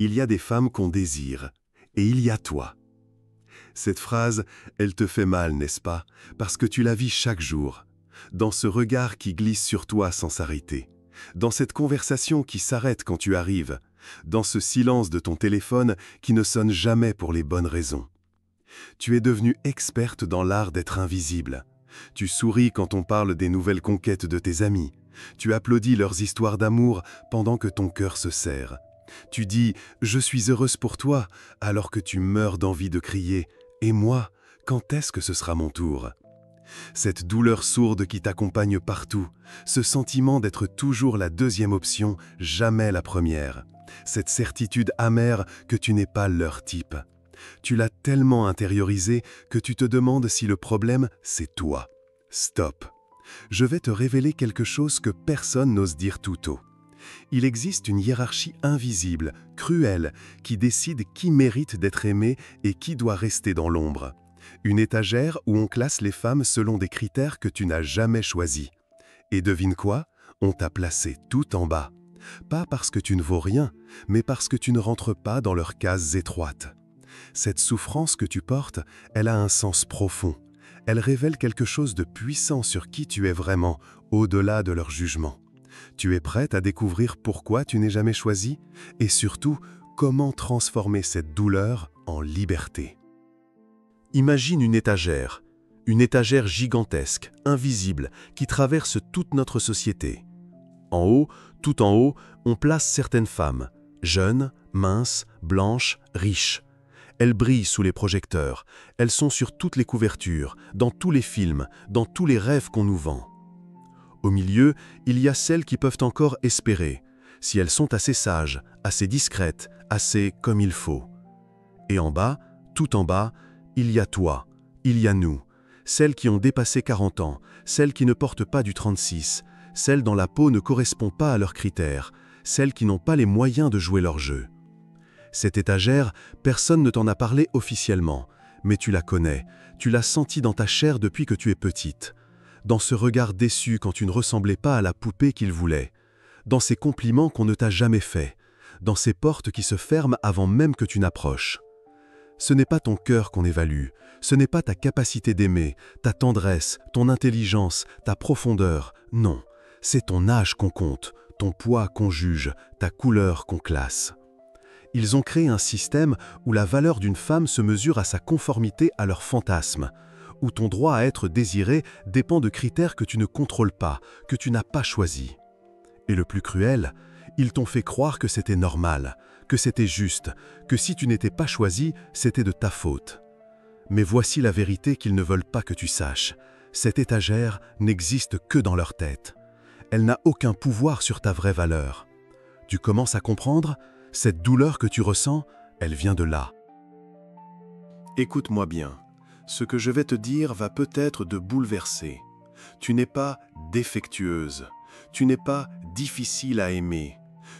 il y a des femmes qu'on désire, et il y a toi. Cette phrase, elle te fait mal, n'est-ce pas? Parce que tu la vis chaque jour, dans ce regard qui glisse sur toi sans s'arrêter, dans cette conversation qui s'arrête quand tu arrives, dans ce silence de ton téléphone qui ne sonne jamais pour les bonnes raisons. Tu es devenue experte dans l'art d'être invisible. Tu souris quand on parle des nouvelles conquêtes de tes amis. Tu applaudis leurs histoires d'amour pendant que ton cœur se serre. Tu dis « Je suis heureuse pour toi » alors que tu meurs d'envie de crier « Et moi, quand est-ce que ce sera mon tour ?» Cette douleur sourde qui t'accompagne partout, ce sentiment d'être toujours la deuxième option, jamais la première. Cette certitude amère que tu n'es pas leur type. Tu l'as tellement intériorisé que tu te demandes si le problème, c'est toi. Stop. Je vais te révéler quelque chose que personne n'ose dire tout tôt. Il existe une hiérarchie invisible, cruelle, qui décide qui mérite d'être aimé et qui doit rester dans l'ombre. Une étagère où on classe les femmes selon des critères que tu n'as jamais choisis. Et devine quoi? On t'a placé tout en bas. Pas parce que tu ne vaux rien, mais parce que tu ne rentres pas dans leurs cases étroites. Cette souffrance que tu portes, elle a un sens profond. Elle révèle quelque chose de puissant sur qui tu es vraiment, au-delà de leur jugement. Tu es prête à découvrir pourquoi tu n'es jamais choisi et surtout, comment transformer cette douleur en liberté. Imagine une étagère gigantesque, invisible, qui traverse toute notre société. En haut, tout en haut, on place certaines femmes, jeunes, minces, blanches, riches. Elles brillent sous les projecteurs, elles sont sur toutes les couvertures, dans tous les films, dans tous les rêves qu'on nous vend. Au milieu, il y a celles qui peuvent encore espérer, si elles sont assez sages, assez discrètes, assez comme il faut. Et en bas, tout en bas, il y a toi, il y a nous, celles qui ont dépassé 40 ans, celles qui ne portent pas du 36, celles dont la peau ne correspond pas à leurs critères, celles qui n'ont pas les moyens de jouer leur jeu. Cette étagère, personne ne t'en a parlé officiellement, mais tu la connais, tu l'as sentie dans ta chair depuis que tu es petite. Dans ce regard déçu quand tu ne ressemblais pas à la poupée qu'il voulait, dans ces compliments qu'on ne t'a jamais faits, dans ces portes qui se ferment avant même que tu n'approches. Ce n'est pas ton cœur qu'on évalue, ce n'est pas ta capacité d'aimer, ta tendresse, ton intelligence, ta profondeur, non, c'est ton âge qu'on compte, ton poids qu'on juge, ta couleur qu'on classe. Ils ont créé un système où la valeur d'une femme se mesure à sa conformité à leurs fantasmes, où ton droit à être désiré dépend de critères que tu ne contrôles pas, que tu n'as pas choisis. Et le plus cruel, ils t'ont fait croire que c'était normal, que c'était juste, que si tu n'étais pas choisi, c'était de ta faute. Mais voici la vérité qu'ils ne veulent pas que tu saches. Cette étagère n'existe que dans leur tête. Elle n'a aucun pouvoir sur ta vraie valeur. Tu commences à comprendre? Cette douleur que tu ressens, elle vient de là. Écoute-moi bien. Ce que je vais te dire va peut-être te bouleverser. Tu n'es pas défectueuse. Tu n'es pas difficile à aimer.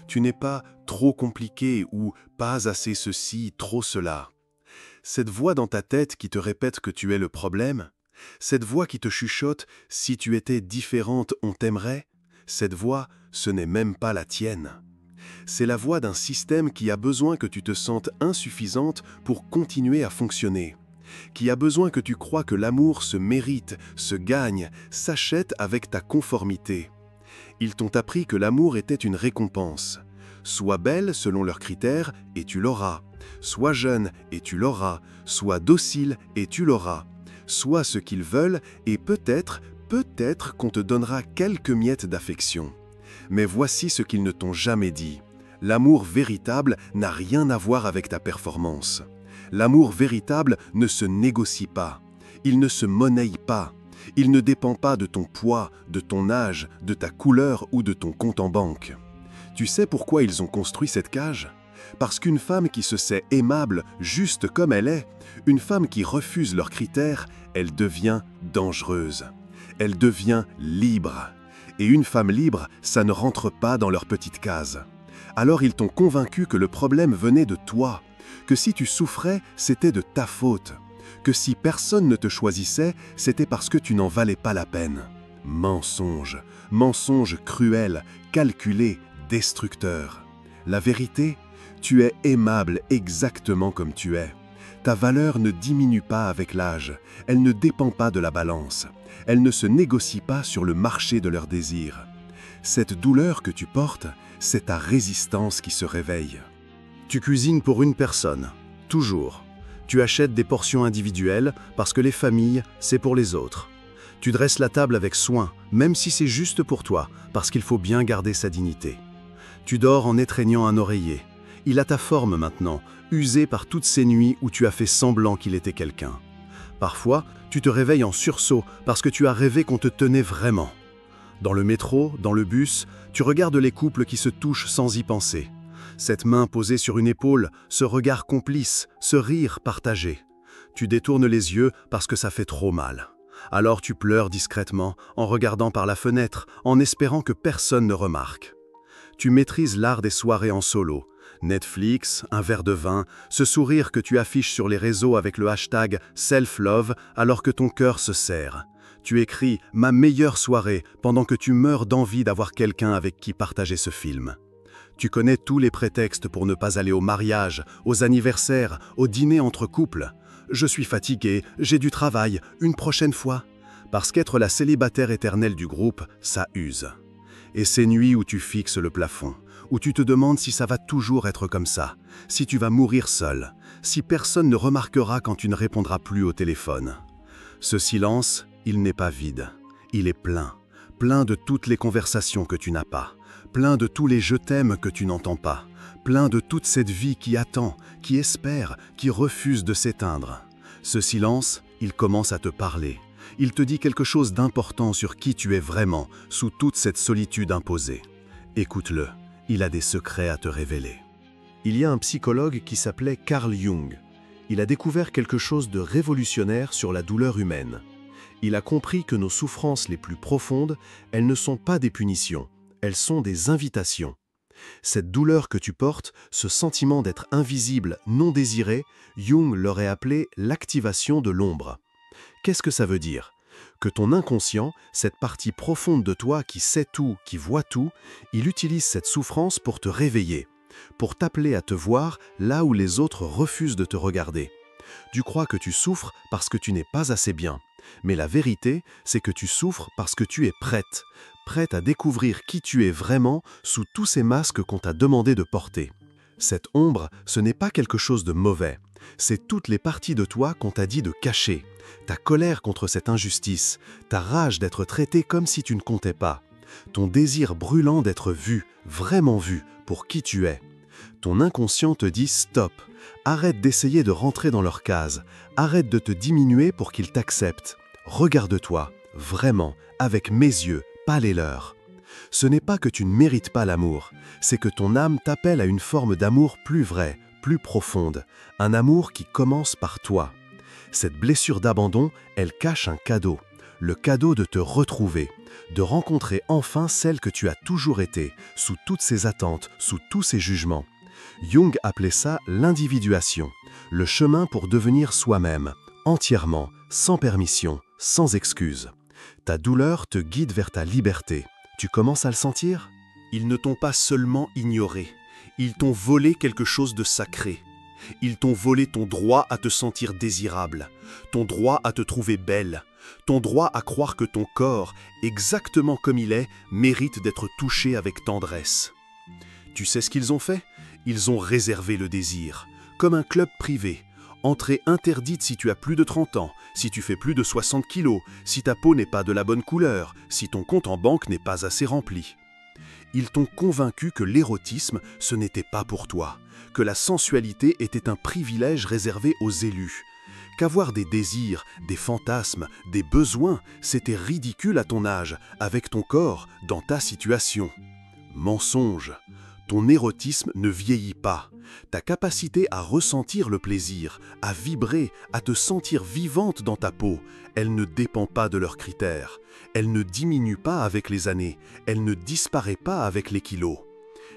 Tu n'es pas trop compliqué ou pas assez ceci, trop cela. Cette voix dans ta tête qui te répète que tu es le problème, cette voix qui te chuchote « si tu étais différente, on t'aimerait », cette voix, ce n'est même pas la tienne. C'est la voix d'un système qui a besoin que tu te sentes insuffisante pour continuer à fonctionner, qui a besoin que tu crois que l'amour se mérite, se gagne, s'achète avec ta conformité. Ils t'ont appris que l'amour était une récompense. Sois belle selon leurs critères et tu l'auras. Sois jeune et tu l'auras. Sois docile et tu l'auras. Sois ce qu'ils veulent et peut-être qu'on te donnera quelques miettes d'affection. Mais voici ce qu'ils ne t'ont jamais dit. L'amour véritable n'a rien à voir avec ta performance. L'amour véritable ne se négocie pas. Il ne se monnaie pas. Il ne dépend pas de ton poids, de ton âge, de ta couleur ou de ton compte en banque. Tu sais pourquoi ils ont construit cette cage? Parce qu'une femme qui se sait aimable juste comme elle est, une femme qui refuse leurs critères, elle devient dangereuse. Elle devient libre. Et une femme libre, ça ne rentre pas dans leur petite case. Alors ils t'ont convaincu que le problème venait de toi, que si tu souffrais, c'était de ta faute, que si personne ne te choisissait, c'était parce que tu n'en valais pas la peine. Mensonge, mensonge cruel, calculé, destructeur. La vérité, Tu es aimable exactement comme tu es. Ta valeur ne diminue pas avec l'âge, elle ne dépend pas de la balance, elle ne se négocie pas sur le marché de leurs désirs. Cette douleur que tu portes, c'est ta résistance qui se réveille. Tu cuisines pour une personne, toujours. Tu achètes des portions individuelles parce que les familles, c'est pour les autres. Tu dresses la table avec soin, même si c'est juste pour toi, parce qu'il faut bien garder sa dignité. Tu dors en étreignant un oreiller. Il a ta forme maintenant, usé par toutes ces nuits où tu as fait semblant qu'il était quelqu'un. Parfois, tu te réveilles en sursaut parce que tu as rêvé qu'on te tenait vraiment. Dans le métro, dans le bus, tu regardes les couples qui se touchent sans y penser. Cette main posée sur une épaule, ce regard complice, ce rire partagé. Tu détournes les yeux parce que ça fait trop mal. Alors tu pleures discrètement, en regardant par la fenêtre, en espérant que personne ne remarque. Tu maîtrises l'art des soirées en solo. Netflix, un verre de vin, ce sourire que tu affiches sur les réseaux avec le hashtag self-love alors que ton cœur se serre. Tu écris « ma meilleure soirée » pendant que tu meurs d'envie d'avoir quelqu'un avec qui partager ce film. Tu connais tous les prétextes pour ne pas aller au mariage, aux anniversaires, aux dîners entre couples. Je suis fatigué, j'ai du travail, une prochaine fois. Parce qu'être la célibataire éternelle du groupe, ça use. Et ces nuits où tu fixes le plafond, où tu te demandes si ça va toujours être comme ça, si tu vas mourir seul, si personne ne remarquera quand tu ne répondras plus au téléphone. Ce silence, il n'est pas vide, il est plein, plein de toutes les conversations que tu n'as pas, plein de tous les « je t'aime » que tu n'entends pas, plein de toute cette vie qui attend, qui espère, qui refuse de s'éteindre. Ce silence, il commence à te parler. Il te dit quelque chose d'important sur qui tu es vraiment, sous toute cette solitude imposée. Écoute-le, il a des secrets à te révéler. Il y a un psychologue qui s'appelait Carl Jung. Il a découvert quelque chose de révolutionnaire sur la douleur humaine. Il a compris que nos souffrances les plus profondes, elles ne sont pas des punitions, elles sont des invitations. Cette douleur que tu portes, ce sentiment d'être invisible, non désiré, Jung l'aurait appelé l'activation de l'ombre. Qu'est-ce que ça veut dire? Que ton inconscient, cette partie profonde de toi qui sait tout, qui voit tout, il utilise cette souffrance pour te réveiller, pour t'appeler à te voir là où les autres refusent de te regarder. Tu crois que tu souffres parce que tu n'es pas assez bien. Mais la vérité, c'est que tu souffres parce que tu es prête, prête à découvrir qui tu es vraiment sous tous ces masques qu'on t'a demandé de porter. Cette ombre, ce n'est pas quelque chose de mauvais. C'est toutes les parties de toi qu'on t'a dit de cacher. Ta colère contre cette injustice, ta rage d'être traité comme si tu ne comptais pas, ton désir brûlant d'être vu, vraiment vu, pour qui tu es. Ton inconscient te dit « stop ». Arrête d'essayer de rentrer dans leur case. Arrête de te diminuer pour qu'ils t'acceptent. Regarde-toi, vraiment, avec mes yeux, pas les leurs. Ce n'est pas que tu ne mérites pas l'amour, c'est que ton âme t'appelle à une forme d'amour plus vraie, plus profonde. Un amour qui commence par toi. Cette blessure d'abandon, elle cache un cadeau. Le cadeau de te retrouver, de rencontrer enfin celle que tu as toujours été, sous toutes ses attentes, sous tous ses jugements. Jung appelait ça l'individuation, le chemin pour devenir soi-même, entièrement, sans permission, sans excuse. Ta douleur te guide vers ta liberté. Tu commences à le sentir? Ils ne t'ont pas seulement ignoré, ils t'ont volé quelque chose de sacré. Ils t'ont volé ton droit à te sentir désirable, ton droit à te trouver belle, ton droit à croire que ton corps, exactement comme il est, mérite d'être touché avec tendresse. Tu sais ce qu'ils ont fait? Ils ont réservé le désir, comme un club privé. Entrée interdite si tu as plus de 30 ans, si tu fais plus de 60 kilos, si ta peau n'est pas de la bonne couleur, si ton compte en banque n'est pas assez rempli. Ils t'ont convaincu que l'érotisme, ce n'était pas pour toi, que la sensualité était un privilège réservé aux élus, qu'avoir des désirs, des fantasmes, des besoins, c'était ridicule à ton âge, avec ton corps, dans ta situation. Mensonge. Ton érotisme ne vieillit pas. Ta capacité à ressentir le plaisir, à vibrer, à te sentir vivante dans ta peau, elle ne dépend pas de leurs critères. Elle ne diminue pas avec les années. Elle ne disparaît pas avec les kilos.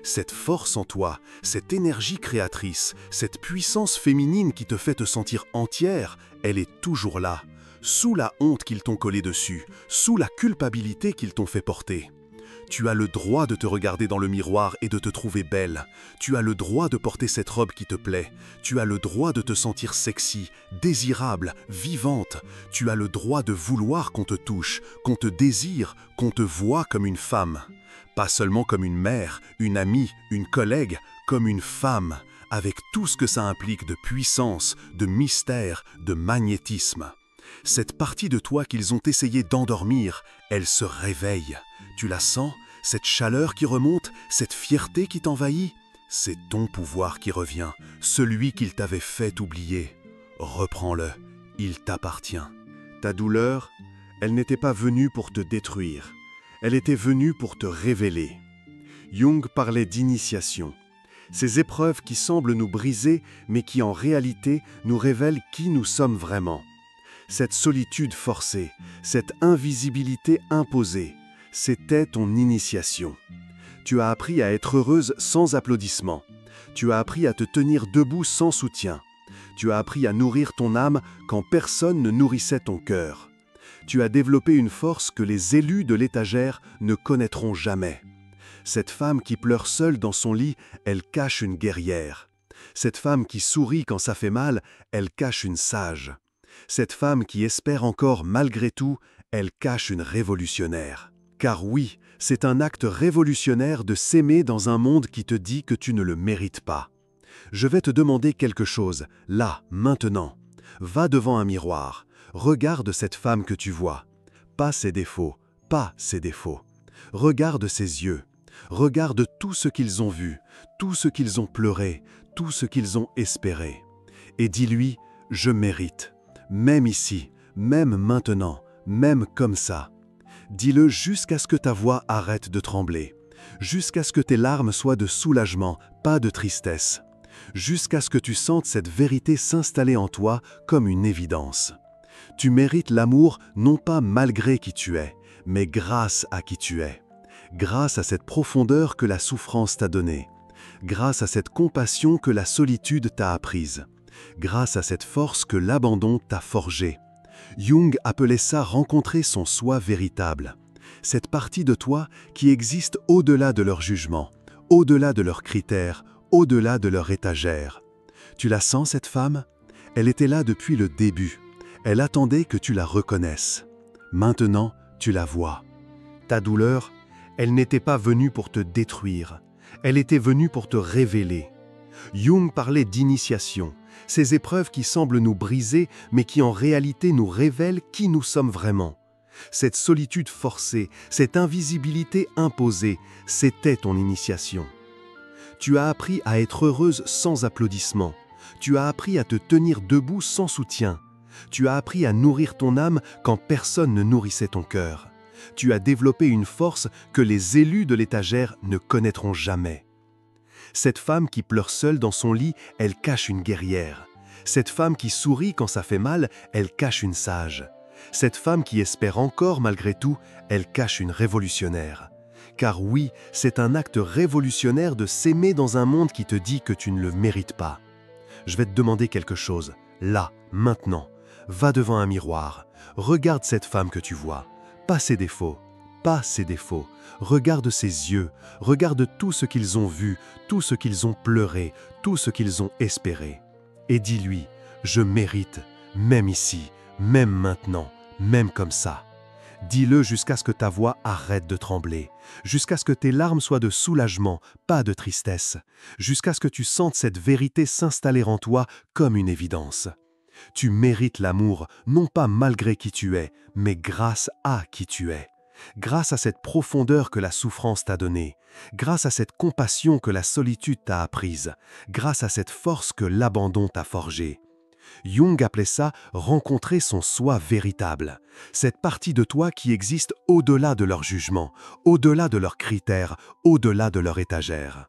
Cette force en toi, cette énergie créatrice, cette puissance féminine qui te fait te sentir entière, elle est toujours là, sous la honte qu'ils t'ont collée dessus, sous la culpabilité qu'ils t'ont fait porter. Tu as le droit de te regarder dans le miroir et de te trouver belle. Tu as le droit de porter cette robe qui te plaît. Tu as le droit de te sentir sexy, désirable, vivante. Tu as le droit de vouloir qu'on te touche, qu'on te désire, qu'on te voie comme une femme. Pas seulement comme une mère, une amie, une collègue, comme une femme, avec tout ce que ça implique de puissance, de mystère, de magnétisme. Cette partie de toi qu'ils ont essayé d'endormir, elle se réveille. Tu la sens, cette chaleur qui remonte, cette fierté qui t'envahit? C'est ton pouvoir qui revient, celui qu'ils t'avaient fait oublier. Reprends-le, il t'appartient. Ta douleur, elle n'était pas venue pour te détruire. Elle était venue pour te révéler. Jung parlait d'initiation. Ces épreuves qui semblent nous briser, mais qui en réalité nous révèlent qui nous sommes vraiment. Cette solitude forcée, cette invisibilité imposée, c'était ton initiation. Tu as appris à être heureuse sans applaudissements. Tu as appris à te tenir debout sans soutien. Tu as appris à nourrir ton âme quand personne ne nourrissait ton cœur. Tu as développé une force que les élus de l'étagère ne connaîtront jamais. Cette femme qui pleure seule dans son lit, elle cache une guerrière. Cette femme qui sourit quand ça fait mal, elle cache une sage. Cette femme qui espère encore malgré tout, elle cache une révolutionnaire. Car oui, c'est un acte révolutionnaire de s'aimer dans un monde qui te dit que tu ne le mérites pas. Je vais te demander quelque chose, là, maintenant. Va devant un miroir, regarde cette femme que tu vois. Pas ses défauts, pas ses défauts. Regarde ses yeux. Regarde tout ce qu'ils ont vu, tout ce qu'ils ont pleuré, tout ce qu'ils ont espéré. Et dis-lui, je mérite. Même ici, même maintenant, même comme ça. Dis-le jusqu'à ce que ta voix arrête de trembler, jusqu'à ce que tes larmes soient de soulagement, pas de tristesse, jusqu'à ce que tu sentes cette vérité s'installer en toi comme une évidence. Tu mérites l'amour non pas malgré qui tu es, mais grâce à qui tu es, grâce à cette profondeur que la souffrance t'a donnée, grâce à cette compassion que la solitude t'a apprise, grâce à cette force que l'abandon t'a forgée. Jung appelait ça rencontrer son soi véritable, cette partie de toi qui existe au-delà de leur jugement, au-delà de leurs critères, au-delà de leur étagère. Tu la sens cette femme? Elle était là depuis le début. Elle attendait que tu la reconnaisses. Maintenant, tu la vois. Ta douleur, elle n'était pas venue pour te détruire. Elle était venue pour te révéler. Jung parlait d'initiation, ces épreuves qui semblent nous briser, mais qui en réalité nous révèlent qui nous sommes vraiment. Cette solitude forcée, cette invisibilité imposée, c'était ton initiation. Tu as appris à être heureuse sans applaudissements. Tu as appris à te tenir debout sans soutien. Tu as appris à nourrir ton âme quand personne ne nourrissait ton cœur. Tu as développé une force que les élus de l'étagère ne connaîtront jamais. Cette femme qui pleure seule dans son lit, elle cache une guerrière. Cette femme qui sourit quand ça fait mal, elle cache une sage. Cette femme qui espère encore malgré tout, elle cache une révolutionnaire. Car oui, c'est un acte révolutionnaire de s'aimer dans un monde qui te dit que tu ne le mérites pas. Je vais te demander quelque chose, là, maintenant. Va devant un miroir, regarde cette femme que tu vois, pas ses défauts, pas ses défauts. Regarde ses yeux, regarde tout ce qu'ils ont vu, tout ce qu'ils ont pleuré, tout ce qu'ils ont espéré. Et dis-lui, je mérite, même ici, même maintenant, même comme ça. Dis-le jusqu'à ce que ta voix arrête de trembler, jusqu'à ce que tes larmes soient de soulagement, pas de tristesse, jusqu'à ce que tu sentes cette vérité s'installer en toi comme une évidence. Tu mérites l'amour, non pas malgré qui tu es, mais grâce à qui tu es. Grâce à cette profondeur que la souffrance t'a donnée, grâce à cette compassion que la solitude t'a apprise, grâce à cette force que l'abandon t'a forgée. Jung appelait ça rencontrer son soi véritable, cette partie de toi qui existe au-delà de leur jugement, au-delà de leurs critères, au-delà de leur étagère.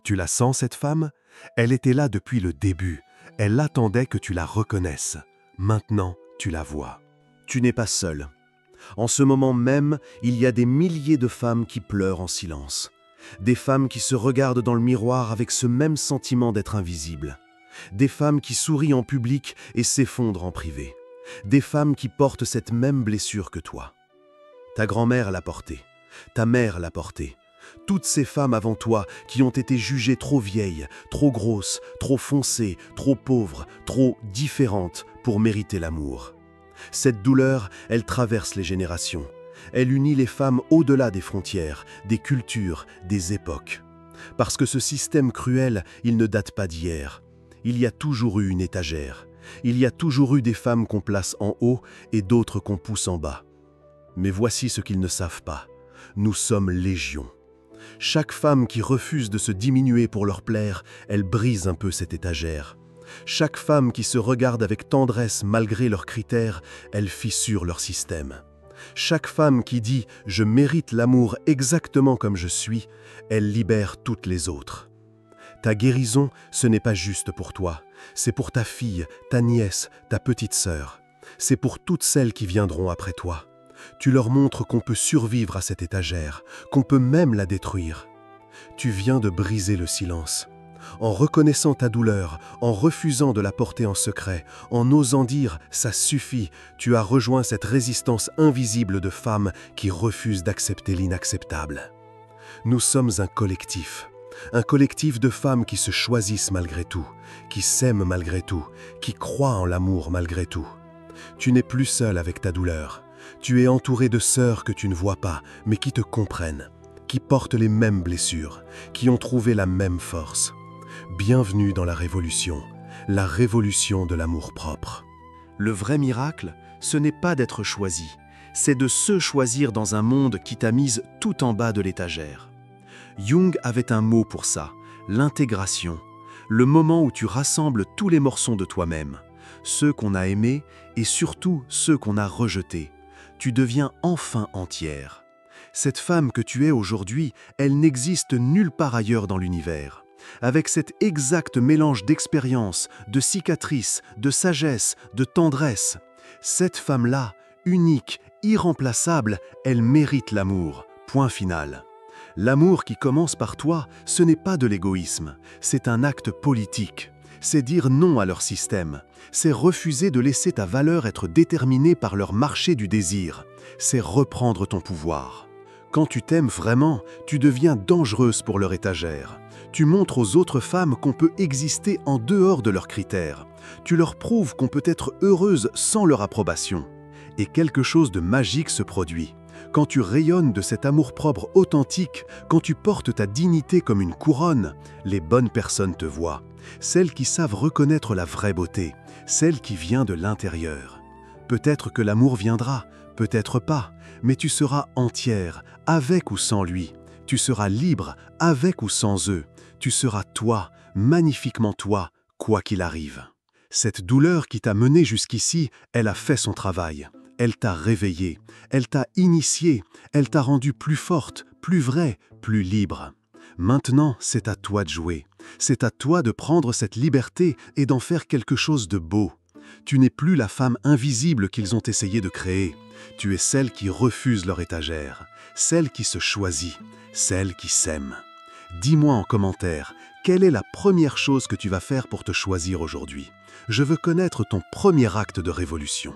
Tu la sens cette femme? Elle était là depuis le début, elle attendait que tu la reconnaisses. Maintenant, tu la vois. Tu n'es pas seul. En ce moment même, il y a des milliers de femmes qui pleurent en silence. Des femmes qui se regardent dans le miroir avec ce même sentiment d'être invisibles. Des femmes qui sourient en public et s'effondrent en privé. Des femmes qui portent cette même blessure que toi. Ta grand-mère l'a portée. Ta mère l'a porté. Toutes ces femmes avant toi qui ont été jugées trop vieilles, trop grosses, trop foncées, trop pauvres, trop différentes pour mériter l'amour. Cette douleur, elle traverse les générations. Elle unit les femmes au-delà des frontières, des cultures, des époques. Parce que ce système cruel, il ne date pas d'hier. Il y a toujours eu une étagère. Il y a toujours eu des femmes qu'on place en haut et d'autres qu'on pousse en bas. Mais voici ce qu'ils ne savent pas. Nous sommes légion. Chaque femme qui refuse de se diminuer pour leur plaire, elle brise un peu cette étagère. Chaque femme qui se regarde avec tendresse malgré leurs critères, elle fissure leur système. Chaque femme qui dit « je mérite l'amour exactement comme je suis », elle libère toutes les autres. Ta guérison, ce n'est pas juste pour toi. C'est pour ta fille, ta nièce, ta petite sœur. C'est pour toutes celles qui viendront après toi. Tu leur montres qu'on peut survivre à cette étagère, qu'on peut même la détruire. Tu viens de briser le silence. En reconnaissant ta douleur, en refusant de la porter en secret, en osant dire « ça suffit », tu as rejoint cette résistance invisible de femmes qui refusent d'accepter l'inacceptable. Nous sommes un collectif de femmes qui se choisissent malgré tout, qui s'aiment malgré tout, qui croient en l'amour malgré tout. Tu n'es plus seule avec ta douleur. Tu es entourée de sœurs que tu ne vois pas, mais qui te comprennent, qui portent les mêmes blessures, qui ont trouvé la même force. Bienvenue dans la révolution de l'amour-propre. Le vrai miracle, ce n'est pas d'être choisi, c'est de se choisir dans un monde qui t'a mise tout en bas de l'étagère. Jung avait un mot pour ça, l'intégration, le moment où tu rassembles tous les morceaux de toi-même, ceux qu'on a aimés et surtout ceux qu'on a rejetés. Tu deviens enfin entière. Cette femme que tu es aujourd'hui, elle n'existe nulle part ailleurs dans l'univers. Avec cet exact mélange d'expérience, de cicatrices, de sagesse, de tendresse, cette femme-là, unique, irremplaçable, elle mérite l'amour. Point final. L'amour qui commence par toi, ce n'est pas de l'égoïsme, c'est un acte politique. C'est dire non à leur système. C'est refuser de laisser ta valeur être déterminée par leur marché du désir. C'est reprendre ton pouvoir. Quand tu t'aimes vraiment, tu deviens dangereuse pour leur étagère. Tu montres aux autres femmes qu'on peut exister en dehors de leurs critères. Tu leur prouves qu'on peut être heureuse sans leur approbation. Et quelque chose de magique se produit. Quand tu rayonnes de cet amour-propre authentique, quand tu portes ta dignité comme une couronne, les bonnes personnes te voient. Celles qui savent reconnaître la vraie beauté, celle qui vient de l'intérieur. Peut-être que l'amour viendra, peut-être pas, mais tu seras entière, avec ou sans lui. Tu seras libre, avec ou sans eux. Tu seras toi, magnifiquement toi, quoi qu'il arrive. Cette douleur qui t'a mené jusqu'ici, elle a fait son travail. Elle t'a réveillée, elle t'a initiée, elle t'a rendue plus forte, plus vraie, plus libre. Maintenant, c'est à toi de jouer. C'est à toi de prendre cette liberté et d'en faire quelque chose de beau. Tu n'es plus la femme invisible qu'ils ont essayé de créer. Tu es celle qui refuse leur étagère, celle qui se choisit, celle qui s'aime. Dis-moi en commentaire, quelle est la première chose que tu vas faire pour te choisir aujourd'hui? Je veux connaître ton premier acte de révolution.